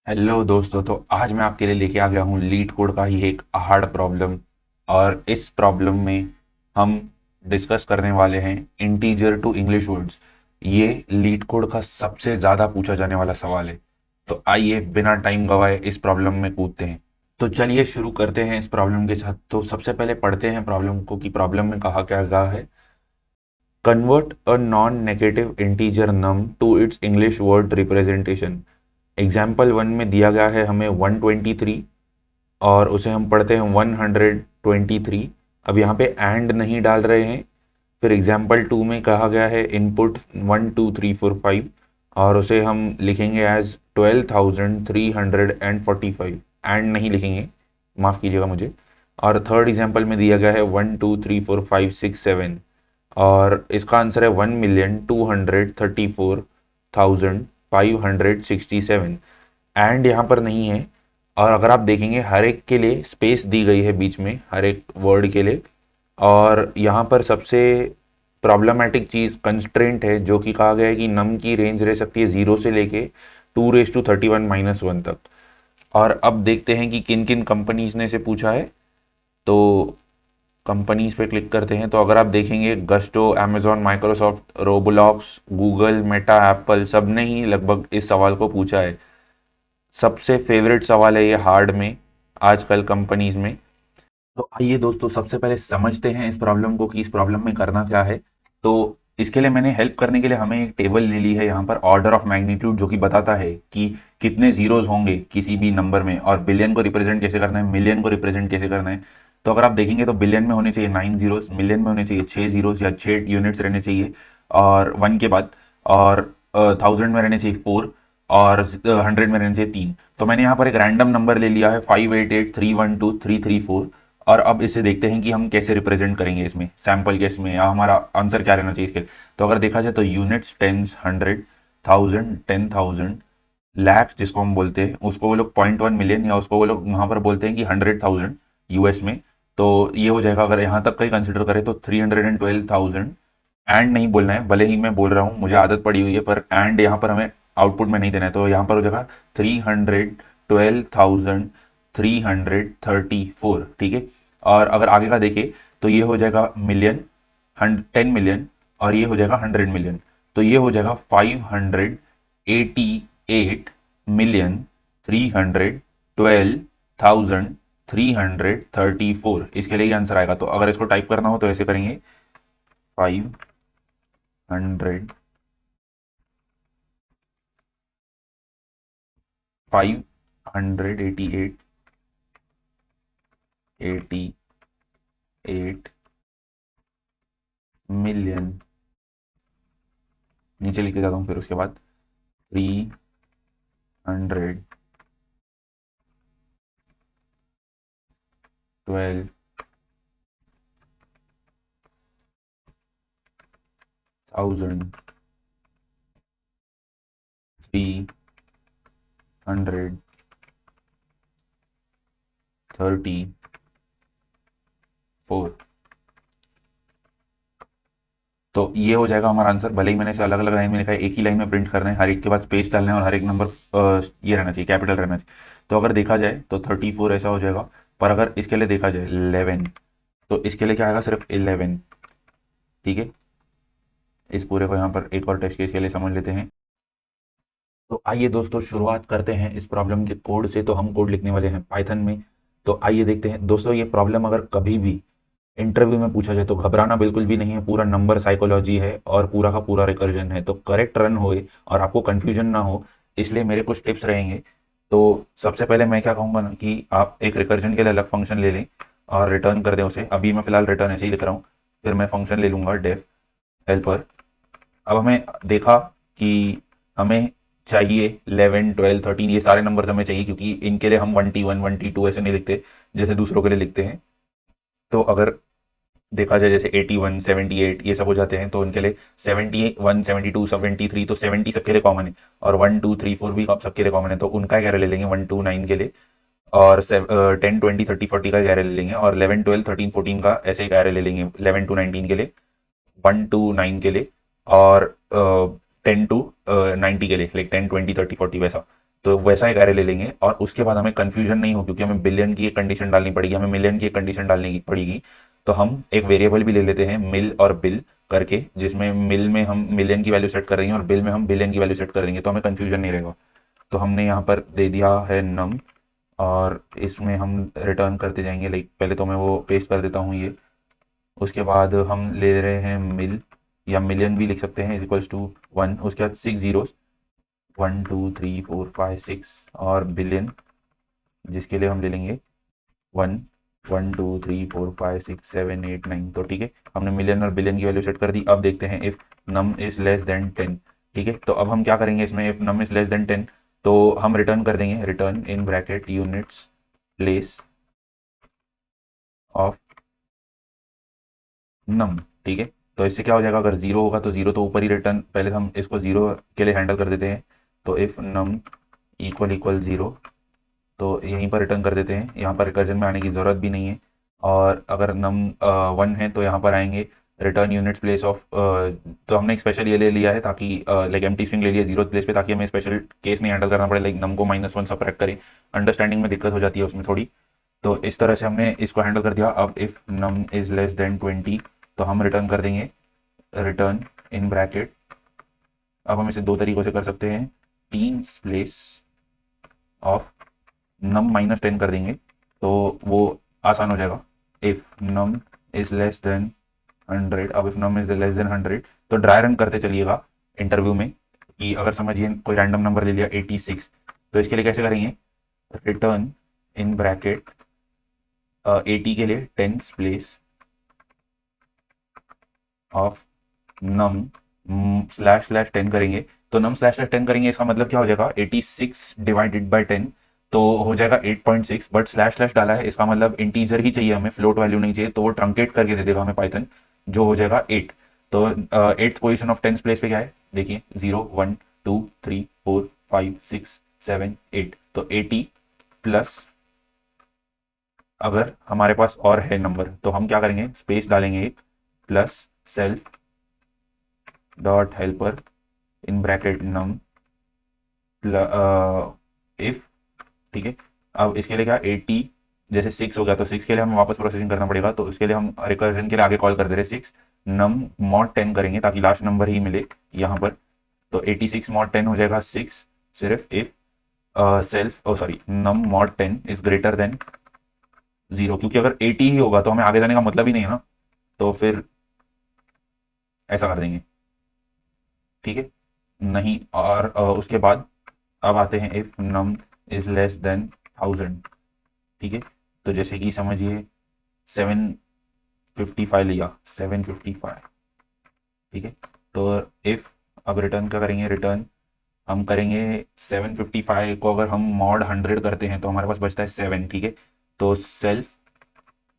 Hello दोस्तों। तो आज मैं आपके लिए लेके आ गया हूँ लीड कोड का ही एक हार्ड प्रॉब्लम। और इस प्रॉब्लम में हम डिस्कस करने वाले हैं इंटीजर टू इंग्लिश वर्ड्स। ये लीड कोड का सबसे ज़्यादा पूछा जाने वाला सवाल है। तो आइए बिना टाइम गवाए इस प्रॉब्लम में कूदते हैं। तो चलिए शुरू करते हैं इस प्रॉब्लम के साथ। तो सबसे पहले पढ़ते हैं प्रॉब्लम को कि प्रॉब्लम में कहा क्या गया है। Convert a non negative integer num to its English word representation. Example one में दिया गया है हमें 123 और उसे हम पढ़ते हैं 123। अब यहाँ पे एंड नहीं डाल रहे हैं। फिर एग्जाम्पल टू में कहा गया है इनपुट 1 2 3 4 5 और उसे हम लिखेंगे एज 12,345। एंड नहीं लिखेंगे, माफ़ कीजिएगा मुझे। और थर्ड एग्जाम्पल में दिया गया है 1 2 3 4 5 6 7 और इसका आंसर है 1,234,567। एंड यहाँ पर नहीं है। और अगर आप देखेंगे हर एक के लिए स्पेस दी गई है बीच में, हर एक वर्ड के लिए। और यहाँ पर सबसे प्रॉब्लमेटिक चीज़ कंस्ट्रेंट है, जो कि कहा गया है कि नम की रेंज रह सकती है 0 से लेके 2⁻31 - 1 तक। और अब देखते हैं कि किन किन कंपनीज ने इसे पूछा है। तो कंपनीज पे क्लिक करते हैं। तो अगर आप देखेंगे gusto, Amazon, Microsoft, Roblox, Google, Meta, Apple, सब ने ही लगभग इस सवाल को पूछा है। सबसे फेवरेट सवाल है ये हार्ड में आजकल कंपनीज में। तो आइए दोस्तों सबसे पहले समझते हैं इस प्रॉब्लम को कि इस प्रॉब्लम में करना क्या है। तो इसके लिए मैंने हेल्प करने के लिए हमें एक टेबल ले ली है यहाँ पर, ऑर्डर ऑफ मैग्नीट्यूड, जो कि बताता है कि कितने जीरोज होंगे किसी भी नंबर में और बिलियन को रिप्रेजेंट कैसे करना है, मिलियन को रिप्रेजेंट कैसे करना है। तो अगर आप देखेंगे तो बिलियन में होने चाहिए 9 जीरोस, मिलियन में होने चाहिए 6 जीरोस या 6 यूनिट्स रहने चाहिए और 1 के बाद। और 1000 में रहने चाहिए 4 और 100 में रहने चाहिए 3। तो मैंने यहाँ पर एक रैंडम नंबर ले लिया है 588312334। और अब इसे देखते हैं कि हम कैसे रिप्रेजेंट करेंगे इसमें सैम्पल केस में, या हमारा आंसर क्या रहना चाहिए इसके। तो अगर देखा जाए तो यूनिट्स, टेंस, 100, 1000, 10,000, लाख जिसको हम बोलते हैं उसको वो लोग 0.1 मिलियन, या उसको वो लोग वहाँ पर बोलते हैं कि 100,000 यूएस में। तो ये हो जाएगा, अगर यहाँ तक का ही कंसिडर करें तो 312,000। एंड नहीं बोलना है, भले ही मैं बोल रहा हूँ, मुझे आदत पड़ी हुई है, पर एंड यहाँ पर हमें आउटपुट में नहीं देना है। तो यहाँ पर हो जाएगा 312,334, ठीक है। और अगर आगे का देखें तो ये हो जाएगा मिलियन, 10 मिलियन, और ये हो जाएगा 100 मिलियन। तो ये हो जाएगा 588,312,334। इसके लिए ये आंसर आएगा। तो अगर इसको टाइप करना हो तो ऐसे करेंगे 500 588 मिलियन, नीचे लिखे जाता हूँ, फिर उसके बाद 312,334। तो ये हो जाएगा हमारा आंसर। भले ही मैंने इसे अलग अलग लाइन में लिखा है, एक ही लाइन में प्रिंट करना है, हर एक के बाद स्पेस डालना है और हर एक नंबर ये रहना चाहिए, कैपिटल रहना चाहिए। तो अगर देखा जाए तो 34 ऐसा हो जाएगा। पर अगर इसके लिए देखा जाए 11, तो इसके लिए क्या आएगा, सिर्फ 11, ठीक है। इस पूरे को यहाँ पर एक और टेस्ट केस के लिए समझ लेते हैं। तो आइए दोस्तों शुरुआत करते हैं इस प्रॉब्लम के कोड से। तो हम कोड लिखने वाले हैं पाइथन में। तो आइए देखते हैं दोस्तों, ये प्रॉब्लम अगर कभी भी इंटरव्यू में पूछा जाए तो घबराना बिल्कुल भी नहीं है। पूरा नंबर साइकोलॉजी है और पूरा का पूरा रिकर्जन है, तो करेक्ट रन होए और आपको कंफ्यूजन ना हो, इसलिए मेरे कुछ टिप्स रहेंगे। तो सबसे पहले मैं क्या कहूँगा ना कि आप एक रिकर्जन के लिए अलग फंक्शन ले लें और रिटर्न कर दें उसे। अभी मैं फिलहाल रिटर्न ऐसे ही लिख रहा हूँ। फिर मैं फंक्शन ले लूँगा डेफ हेल्पर। अब हमें देखा कि हमें चाहिए 11, 12, 13, ये सारे नंबर्स हमें चाहिए, क्योंकि इनके लिए हम 1T1, 1T2 ऐसे नहीं लिखते जैसे दूसरों के लिए लिखते हैं। तो अगर देखा जाए जैसे 81, 78 ये सब हो जाते हैं, तो उनके लिए 71, 72, 73, तो 70 सबके लिए कॉमन है और 1 2 3 4 भी सबके लिए कॉमन है। तो उनका एक एरे ले लेंगे 1 2 9 के लिए। और 10 20 30 40 का एक एरे ले लेंगे और 11 12 13 14 का ऐसे एक एरे ले लेंगे 11 to 19 के लिए, 1 to 9 के लिए और 10 to 90 के लिए, लाइक 10 20 30 40 वैसा। तो वैसा एक एरे ले लेंगे और उसके बाद हमें कंफ्यूजन नहीं हो, क्योंकि हमें बिलियन की एक कंडीशन डालनी पड़ेगी, हमें मिलियन की एक कंडीशन डालनी पड़ेगी। तो हम एक वेरिएबल भी ले लेते हैं मिल और बिल करके, जिसमें मिल में हम मिलियन की वैल्यू सेट कर देंगे और बिल में हम बिलियन की वैल्यू सेट कर देंगे, तो हमें कंफ्यूजन नहीं रहेगा। तो हमने यहाँ पर दे दिया है नम, और इसमें हम रिटर्न करते जाएंगे। लाइक पहले तो मैं वो पेस्ट कर देता हूँ ये। उसके बाद हम ले रहे हैं मिल, या मिलियन भी लिख सकते हैं, इज इक्वल्स टू 1। उसके बाद 6 जीरोस, 1 2 3 4 5 6, और बिलियन जिसके लिए हम ले लेंगे 1 1 2 3 4 5 6 7 8 9। तो ठीक है, हमने मिलियन और बिलियन की वैल्यू सेट कर दी। अब देखते हैं if num is less than 10। ठीक है, तो अब हम क्या करेंगे इसमें, if num is less than 10 तो हम रिटर्न कर देंगे, return in bracket units place of num. ठीक है, तो इससे क्या हो जाएगा, अगर जीरो होगा तो जीरो तो ऊपर ही रिटर्न, पहले हम इसको जीरो के लिए हैंडल कर देते हैं। तो if num equal equal zero, तो यहीं पर रिटर्न कर देते हैं, यहाँ पर रिकर्जन में आने की ज़रूरत भी नहीं है। और अगर नम 1 है तो यहाँ पर आएंगे रिटर्न यूनिट्स प्लेस ऑफ, तो हमने एक स्पेशल ये ले लिया है ताकि लाइक एम्प्टी स्ट्रिंग ले लिया जीरो प्लेस पे, ताकि हमें स्पेशल केस नहीं हैंडल करना पड़े, लाइक नम को -1 सबट्रैक्ट करें, अंडरस्टैंडिंग में दिक्कत हो जाती है उसमें थोड़ी। तो इस तरह से हमने इसको हैंडल कर दिया। अब if num is less than 20 तो हम रिटर्न कर देंगे, रिटर्न इन ब्रैकेट। अब हम इसे दो तरीक़ों से कर सकते हैं, टीन्स प्लेस ऑफ नम -10 कर देंगे, तो वो आसान हो जाएगा। If num is less than 100, अब if num is less than 100 तो ड्राई रन करते चलिएगा इंटरव्यू में, कि अगर समझिए कोई रैंडम नंबर ले लिया 86, तो इसके लिए कैसे करेंगे, रिटर्न इन ब्रैकेट 80 के लिए टेंस प्लेस ऑफ नम /10 करेंगे। तो नम /10 करेंगे, इसका मतलब क्या हो जाएगा, 86 डिवाइडेड बाई 10 तो हो जाएगा 8.6, बट // डाला है, इसका मतलब इंटीजर ही चाहिए हमें, फ्लोट वैल्यू नहीं चाहिए, तो वो ट्रंकेट करके दे देगा हमें पाइथन, जो हो जाएगा 8। तो 8th position of 10th place पे क्या है, देखिए 0 1 2 3 4 5 6 7 8, तो 80 प्लस, अगर हमारे पास और है नंबर तो हम क्या करेंगे, स्पेस डालेंगे एक, plus self dot helper in bracket num if. ठीक है, अब इसके लिए क्या, 80 जैसे 6 हो गया तो 6 के लिए हमें वापस प्रोसेसिंग करना पड़ेगा, तो उसके लिए हम रिकर्जन के लिए आगे कॉल कर दे रहे 6 नम मॉड 10 करेंगे, ताकि लास्ट नंबर ही मिले यहाँ पर। तो 86 मॉड 10 हो जाएगा 6, सिर्फ if self sorry num mod 10 is greater than 0, क्योंकि अगर 80 ही होगा तो हमें आगे जाने का मतलब ही नहीं है ना, तो फिर ऐसा कर देंगे। ठीक है, नहीं, और उसके बाद अब आते हैं if num is less than 1000। ठीक है, तो जैसे कि समझिए 755 लिया, 755। ठीक है, तो इफ, अब रिटर्न क्या करेंगे, रिटर्न हम करेंगे 755 को अगर हम मॉड 100 करते हैं तो हमारे पास बचता है 7। ठीक है, तो सेल्फ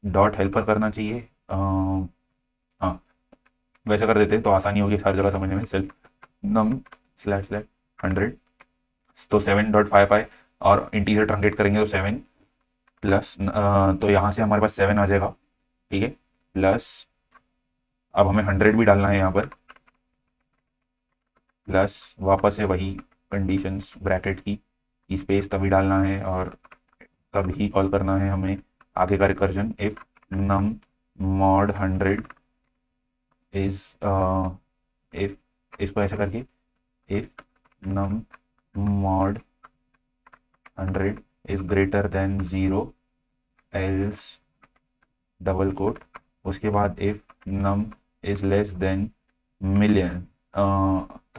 डॉट हेल्पर करना चाहिए, हाँ वैसे कर देते हैं तो आसानी होगी हर जगह समझने में, सेल्फ नम //100, तो 7.55 और इंटीजर ट्रंकेट करेंगे तो 7 प्लस, तो यहाँ से हमारे पास 7 आ जाएगा। ठीक है, प्लस अब हमें 100 भी डालना है यहाँ पर, प्लस वापस से वही कंडीशंस ब्रैकेट की, स्पेस तभी डालना है और तभी कॉल करना है हमें आगे का recursion, if num mod 100 is, if इसको ऐसे करके, if num mod 100 is greater than 0 else double quote, उसके बाद if num is less than million,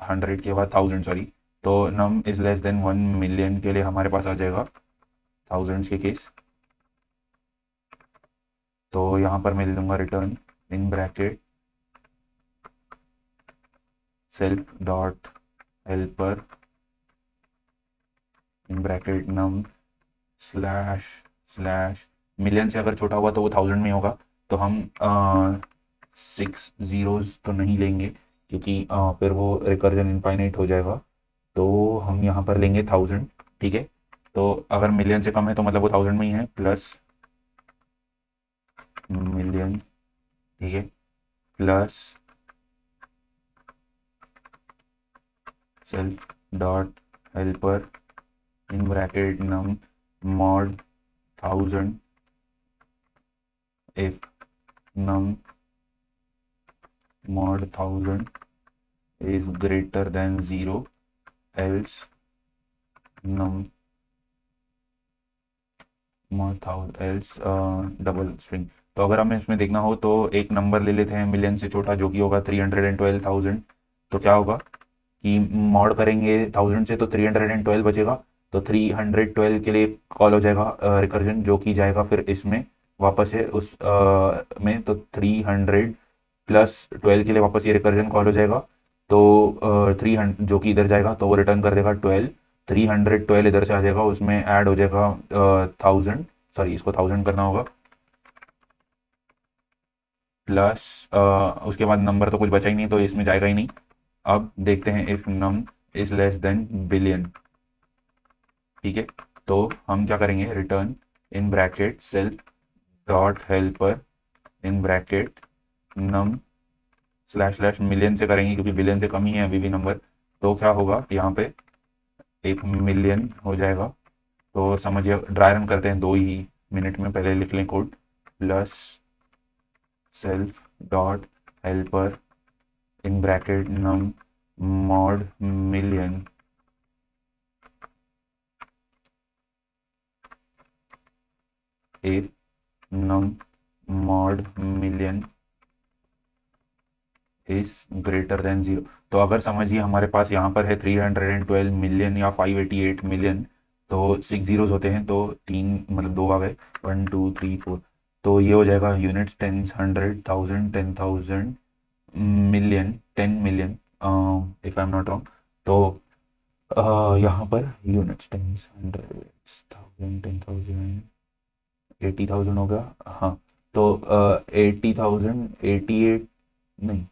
100 के बाद 1000 सॉरी, तो num is less than 1 million के लिए हमारे पास आ जाएगा थाउजेंड्स के केस। तो यहाँ पर मैं ले लूँगा return in bracket self dot helper in bracket num // million से अगर छोटा हुआ तो वो 1000 में होगा, तो हम 6 zeros तो नहीं लेंगे, क्योंकि फिर वो रिकर्जन इनफाइनाइट हो जाएगा, तो हम यहाँ पर लेंगे 1000। ठीक है, तो अगर मिलियन से कम है तो मतलब वो 1000 में ही है, प्लस मिलियन। ठीक है, plus self dot helper in bracket num mod 1000 if num mod 1000 is greater than 0 else num mod 1000 else double string. तो अगर हमें इसमें देखना हो तो एक नंबर ले लेते हैं मिलियन से छोटा जो कि होगा 312,000। तो क्या होगा कि मॉड करेंगे 1000 से तो 312 बचेगा। तो 312 के लिए कॉल हो जाएगा रिकर्जन जो कि जाएगा फिर इसमें वापस है उस में। तो 300 प्लस 12 के लिए वापस ये रिकर्जन कॉल हो जाएगा। तो 300 जो कि इधर जाएगा तो वो रिटर्न कर देगा 12। 312 इधर से आ जाएगा उसमें ऐड हो जाएगा 1000, सॉरी इसको 1000 करना होगा प्लस उसके बाद नंबर तो कुछ बचा ही नहीं तो इसमें जाएगा ही नहीं। अब देखते हैं if num is less than billion. ठीक है, तो हम क्या करेंगे return in bracket self dot helper in bracket num slash slash million से करेंगे क्योंकि बिलियन से कम ही है अभी भी नंबर। तो क्या होगा यहाँ पे एक मिलियन हो जाएगा। तो समझिए ड्राई रन करते हैं 2 ही मिनट में, पहले लिख लें code plus self dot helper in bracket num mod million if num mod million is greater than 0। तो अगर समझिए हमारे पास यहाँ पर है 312 मिलियन या 588 मिलियन, तो 6 जीरोज होते हैं तो तीन मतलब दो आ गए 1 2 3 4। तो ये हो जाएगा units tens 100,000 10,000 million 10 million if I am not wrong. तो यहाँ पर यूनिट्स टेंस 100,000 10,000 80,000 हो गया। हाँ, तो 80,000 88 नहीं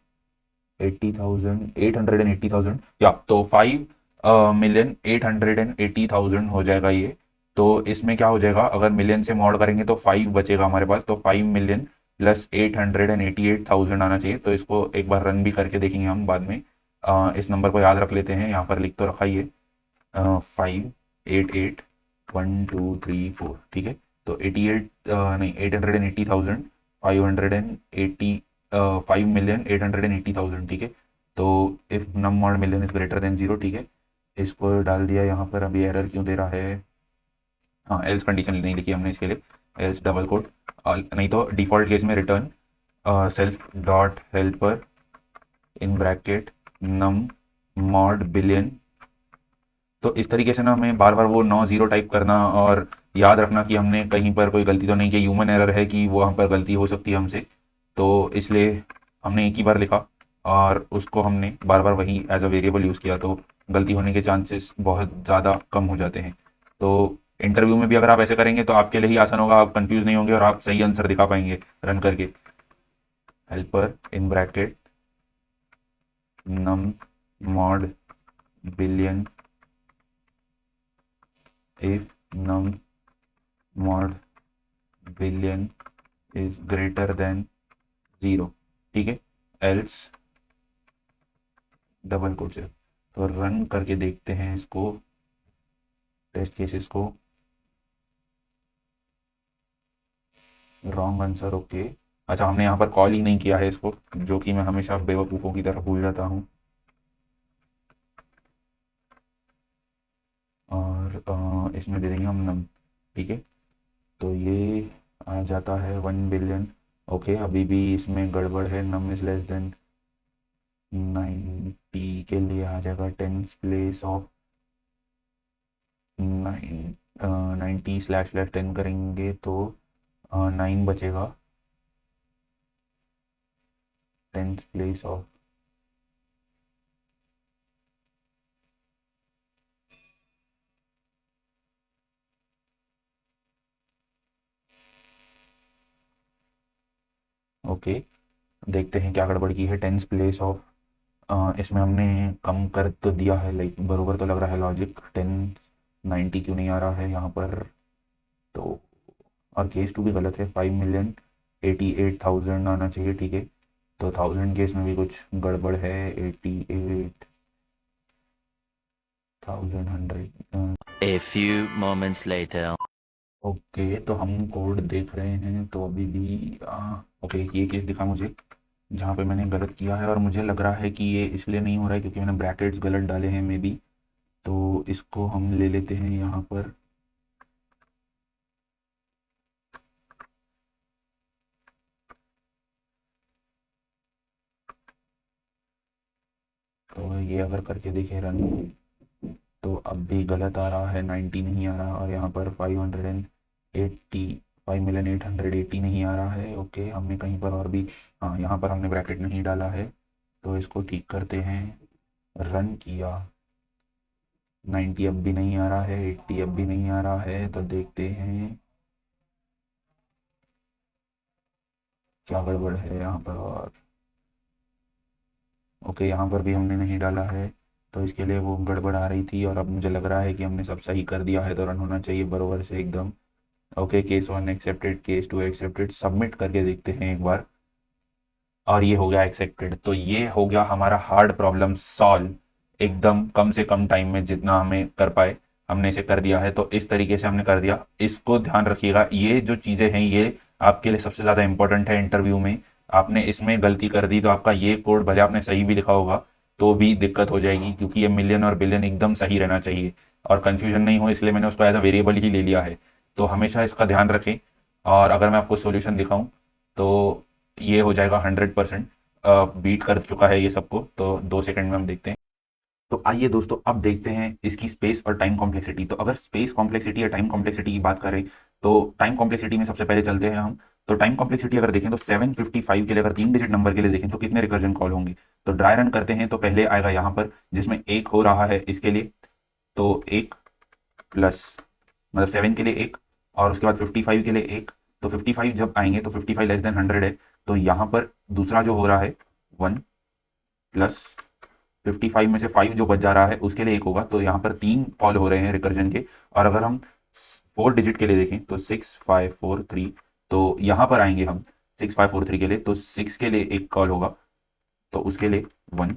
80,000 880,000 या तो 5,880,000 हो जाएगा ये। तो इसमें क्या हो जाएगा अगर मिलियन से मॉड करेंगे तो 5 बचेगा हमारे पास। तो 5 मिलियन प्लस 888,000 आना चाहिए। तो इसको एक बार रन भी करके देखेंगे हम बाद में। इस नंबर को याद रख लेते हैं, यहाँ पर लिख तो रखा ही है 588,1,2,3,4। ठीक है, तो 88 नहीं 880,000 5,880,000। ठीक है, तो if num mod million is greater than 0। ठीक है, इसको डाल दिया यहाँ पर। अभी एरर क्यों दे रहा है? हाँ, एल्स कंडीशन नहीं लिखी हमने इसके लिए, एल्स डबल कोट नहीं तो डिफॉल्ट केस में return self dot helper in bracket num mod billion. तो इस तरीके से ना हमें बार बार वो 9 0 टाइप करना और याद रखना कि हमने कहीं पर कोई गलती तो नहीं की, ह्यूमन एरर है कि वो हम पर गलती हो सकती है हमसे। तो इसलिए हमने एक ही बार लिखा और उसको हमने बार बार वही एज अ वेरिएबल यूज़ किया, तो गलती होने के चांसेस बहुत ज़्यादा कम हो जाते हैं। तो इंटरव्यू में भी अगर आप ऐसे करेंगे तो आपके लिए ही आसान होगा, आप कंफ्यूज नहीं होंगे और आप सही आंसर दिखा पाएंगे रन करके। Helper in bracket num mod billion if num mod billion is greater than 0। ठीक है, else डबल कोट से। तो रन करके देखते हैं इसको, टेस्ट केसेस को। Wrong answer, okay. अच्छा, हमने यहाँ पर कॉल ही नहीं किया है इसको, जो कि मैं हमेशा बेवकूफ़ों की तरह भूल जाता हूँ। और इसमें दे देंगे हम नम। ठीक है, तो ये आ जाता है 1 बिलियन। ओके, अभी भी इसमें गड़बड़ है। नम इज लेस देन 90 के लिए आ जाएगा टेंस प्लेस ऑफ 90/10 करेंगे तो 9 बचेगा टेंस प्लेस ऑफ। ओके, देखते हैं क्या गड़बड़ की है। टेंस प्लेस ऑफ इसमें हमने कम कर तो दिया है, लाइक बरोबर तो लग रहा है लॉजिक। 1090 क्यों नहीं आ रहा है यहाँ पर? तो और केस 2 भी गलत है, 5,88,000 आना चाहिए। ठीक है, तो 1000 केस में भी कुछ गड़बड़ है। 88 thousand hundred. A few moments later. Okay, तो हम कोड देख रहे हैं तो अभी भी ओके, ये केस दिखा मुझे जहाँ पे मैंने गलत किया है, और मुझे लग रहा है कि ये इसलिए नहीं हो रहा है क्योंकि मैंने ब्रैकेट्स गलत डाले हैं मे बी। तो इसको हम ले लेते हैं यहाँ पर। तो ये अगर करके देखें रन, तो अब भी गलत आ रहा है, 90 नहीं आ रहा, और यहाँ पर 580, 5,880 नहीं आ रहा है। ओके, हमने कहीं पर और भी, हाँ यहाँ पर हमने ब्रैकेट नहीं डाला है, तो इसको ठीक करते हैं। रन किया, 90 अब भी नहीं आ रहा है, 80 अब भी नहीं आ रहा है, तो देखते हैं क्या गड़बड़ है यहाँ पर। और ओके, यहाँ पर भी हमने नहीं डाला है, तो इसके लिए वो गड़बड़ आ रही थी, और अब मुझे लग रहा है कि हमने सब सही कर दिया है, तो रन होना चाहिए बरोबर से एकदम। Okay, case 1 accepted, case 2 accepted, submit करके देखते हैं एक बार, और ये हो गया एक्सेप्टेड। तो ये हो गया हमारा हार्ड प्रॉब्लम सॉल्व, एकदम कम से कम टाइम में जितना हमें कर पाए हमने इसे कर दिया है। तो इस तरीके से हमने कर दिया। इसको ध्यान रखिएगा, ये जो चीज़ें हैं ये आपके लिए सबसे ज़्यादा इंपॉर्टेंट है इंटरव्यू में। आपने इसमें गलती कर दी तो आपका ये कोड भले आपने सही भी लिखा होगा तो भी दिक्कत हो जाएगी, क्योंकि ये मिलियन और बिलियन एकदम सही रहना चाहिए और कन्फ्यूजन नहीं हो, इसलिए मैंने उसको एज अ वेरिएबल ही ले लिया है। तो हमेशा इसका ध्यान रखें। और अगर मैं आपको सॉल्यूशन दिखाऊं तो ये हो जाएगा 100%, बीट कर चुका है ये सबको। तो 2 सेकंड में हम देखते हैं। तो आइए दोस्तों, अब देखते हैं इसकी स्पेस और टाइम कॉम्प्लेक्सिटी। तो अगर स्पेस कॉम्प्लेक्सिटी या टाइम कॉम्प्लेक्सिटी की बात करें तो टाइम कॉम्प्लेक्सिटी में सबसे पहले चलते हैं हम। तो टाइम कॉम्प्लेक्सिटी अगर देखें तो 755 के लिए, अगर 3 डिजिट नंबर के लिए देखें तो कितने रिकर्जन कॉल होंगे। तो ड्राई रन करते हैं, तो पहले आएगा यहाँ पर जिसमें एक हो रहा है इसके लिए, तो एक प्लस, मतलब 7 के लिए एक, और उसके बाद 55 के लिए एक। तो 55 जब आएंगे तो 55 लेस देन 100 है, तो यहाँ पर दूसरा जो हो रहा है 1 प्लस 55 में से 5 जो बच जा रहा है उसके लिए एक होगा। तो यहाँ पर 3 कॉल हो रहे हैं रिकर्जन के। और अगर हम 4 डिजिट के लिए देखें तो 6543, तो यहाँ पर आएंगे हम 6543 के लिए, तो 6 के लिए एक कॉल होगा, तो उसके लिए 1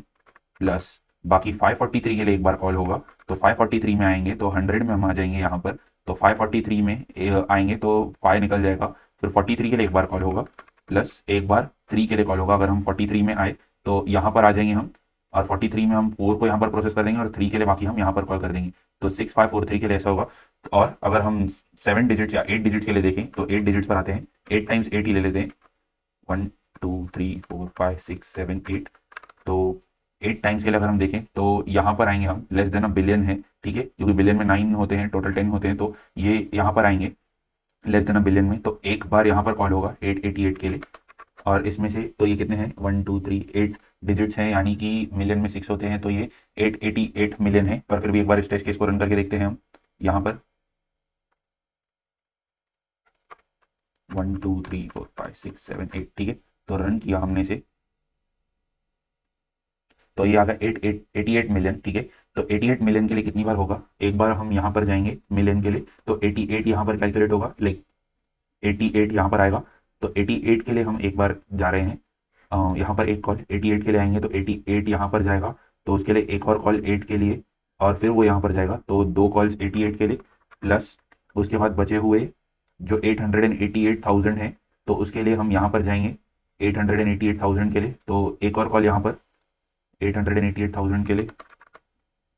प्लस, बाकी 543 के लिए एक बार कॉल होगा। तो 543 में आएंगे तो 100 में हम आ जाएंगे यहाँ पर। तो 543 में आएंगे तो 5 निकल जाएगा, फिर 43 के लिए एक बार कॉल होगा, प्लस एक बार 3 के लिए कॉल होगा। अगर हम 43 में आए तो यहाँ पर आ जाएंगे हम, और 43 में हम 4 को यहाँ पर प्रोसेस कर देंगे और 3 के लिए बाकी हम यहाँ पर कॉल कर देंगे। तो 6543 के लिए ऐसा होगा। और अगर हम 7 डिजिट्स या 8 डिजिट्स के लिए देखें तो 8 डिजिट्स पर आते हैं, 8 टाइम्स 8 ही ले लेते हैं, 1 2 3 4 5 6 7 8। तो 8 टाइम्स के लिए अगर हम देखें तो यहाँ पर आएंगे हम, लेस देन अ बिलियन है, ठीक है, क्योंकि बिलियन में 9 होते हैं, टोटल 10 होते हैं, तो ये यहाँ पर आएंगे लेस देन अ बिलियन में। तो एक बार यहाँ पर कॉल होगा 888 के लिए, और इसमें से तो ये कितने हैं 1 2 3 8 डिजिट्स हैं, यानी कि मिलियन में 6 होते हैं, तो ये 888 मिलियन है। पर फिर भी एक बार इस टेस्ट केस को रन करके देखते हैं हम यहाँ पर। 1 2 3 4 5 6 7 8, ठीक है, तो रन किया हमने इसे, तो ये आ गया 88 मिलियन, ठीक है। तो 88 मिलियन के लिए कितनी बार होगा, एक बार हम यहाँ पर जाएंगे मिलियन के लिए, तो 88 यहाँ पर कैलकुलेट होगा, लाइक 88 यहाँ पर आएगा। तो 88 के लिए हम एक बार जा रहे हैं, यहाँ पर एक कॉल 88 के लिए आएंगे, तो 88 यहाँ पर जाएगा, तो उसके लिए एक और कॉल 8 के लिए, और फिर वो यहाँ पर जाएगा, तो 2 कॉल्स 88 के लिए, प्लस उसके बाद बचे हुए जो 888,000 है, तो उसके लिए हम यहाँ पर जाएंगे 888,000 के लिए, तो एक और कॉल यहाँ पर 888,000 के लिए,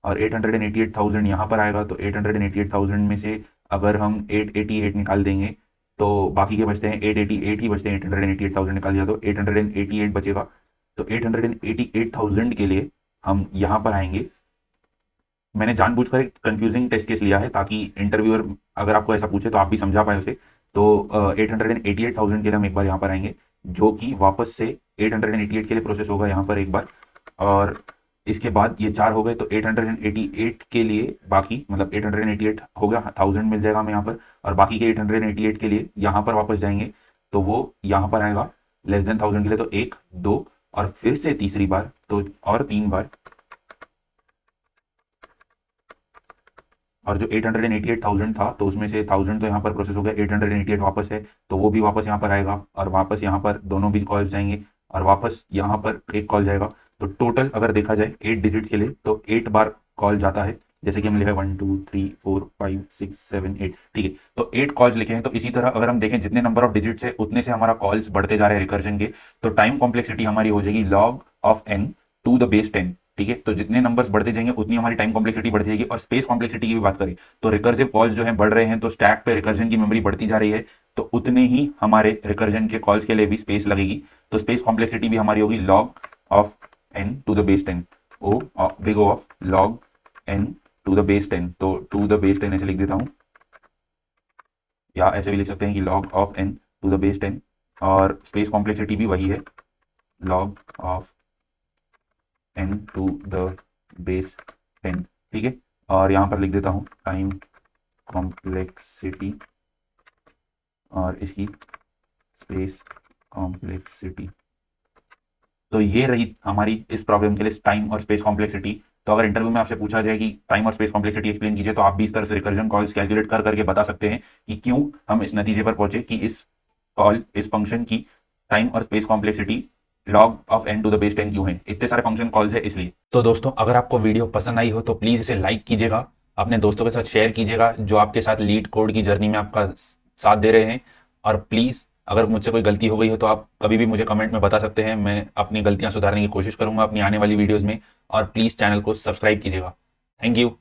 और 888,000 यहाँ पर आएगा। तो 888,000 में से अगर हम 888 निकाल देंगे तो बाकी के बचते हैं 888 ही बचते हैं। 888,000 निकाल दिया तो 888 बचेगा। तो 888,000 के लिए हम यहाँ पर आएंगे। मैंने जानबूझकर एक कंफ्यूजिंग टेस्ट केस लिया है ताकि इंटरव्यूअर अगर आपको ऐसा पूछे तो आप भी समझा पाए उसे। तो 888,000 के लिए हम एक बार यहाँ पर आएंगे, जो कि वापस से 888 के लिए प्रोसेस होगा यहाँ पर एक बार, और इसके बाद ये 4 हो गए, तो 888 के लिए बाकी, मतलब 888 हो गया, 1000 मिल जाएगा हमें यहाँ पर, और बाकी के 888 के लिए यहाँ पर वापस जाएंगे, तो वो यहाँ पर आएगा लेस देन 1000 के लिए, तो 1 2 और फिर से तीसरी बार, तो और 3 बार, और जो 888,000 था तो उसमें से 1000 तो यहाँ पर प्रोसेस हो गया, 888 वापस है, तो वो भी वापस यहाँ पर आएगा, और वापस यहाँ पर दोनों भी कॉल्स जाएंगे, और वापस यहाँ पर एक कॉल जाएगा। तो टोटल अगर देखा जाए 8 डिजिट के लिए तो 8 बार कॉल जाता है, जैसे कि हम लिखा है 1 2 3 4 5 6 7 8, ठीक है, तो 8 कॉल्स लिखे हैं। तो इसी तरह अगर हम देखें जितने नंबर ऑफ डिजिट्स है उतने से हमारा कॉल्स बढ़ते जा रहे हैं रिकर्जन के, तो टाइम कॉम्प्लेक्सिटी हमारी हो जाएगी log of n to the base 10, ठीक है। तो जितने नंबर्स बढ़ते जाएंगे उतनी हमारी टाइम कॉम्प्लेक्सिटी बढ़ जाएगी। और स्पेस कॉम्प्लेक्सिटी की भी बात करें तो रिकर्सिव कॉल्स जो है बढ़ रहे हैं, तो स्टैक पे रिकर्जन की मेमोरी बढ़ती जा रही है, तो उतने ही हमारे रिकर्जन के कॉल्स के लिए भी स्पेस लगेगी। तो स्पेस कॉम्प्लेक्सिटी भी हमारी होगी log of n to the base 10, O big O of log n to the base 10। तो टू द बेस 10 ऐसे लिख देता हूं, या ऐसे भी लिख सकते हैं कि log of n to the base 10, और स्पेस कॉम्प्लेक्सिटी भी वही है log of n to the base 10, ठीक है। और यहां पर लिख देता हूं टाइम कॉम्प्लेक्सिटी और इसकी स्पेस कॉम्प्लेक्सिटी। तो ये रही हमारी इस प्रॉब्लम के लिए टाइम और स्पेस कॉम्प्लेक्सिटी। तो अगर इंटरव्यू में आपसे पूछा जाए कि टाइम और स्पेस कॉम्प्लेक्सिटी एक्सप्लेन कीजिए, तो आप भी इस तरह से रिकर्जन कॉल्स कैलकुलेट कर करके बता सकते हैं कि क्यों हम इस नतीजे पर पहुंचे कि इस फंक्शन की टाइम और space complexity log of n to the base 10 क्यों है, इतने सारे फंक्शन कॉल्स है इसलिए। तो दोस्तों अगर आपको वीडियो पसंद आई हो तो प्लीज इसे लाइक कीजिएगा, अपने दोस्तों के साथ शेयर कीजिएगा जो आपके साथ लीड कोड की जर्नी में आपका साथ दे रहे हैं। और प्लीज अगर मुझसे कोई गलती हो गई हो तो आप कभी भी मुझे कमेंट में बता सकते हैं, मैं अपनी गलतियां सुधारने की कोशिश करूंगा अपनी आने वाली वीडियोस में। और प्लीज चैनल को सब्सक्राइब कीजिएगा। Thank you.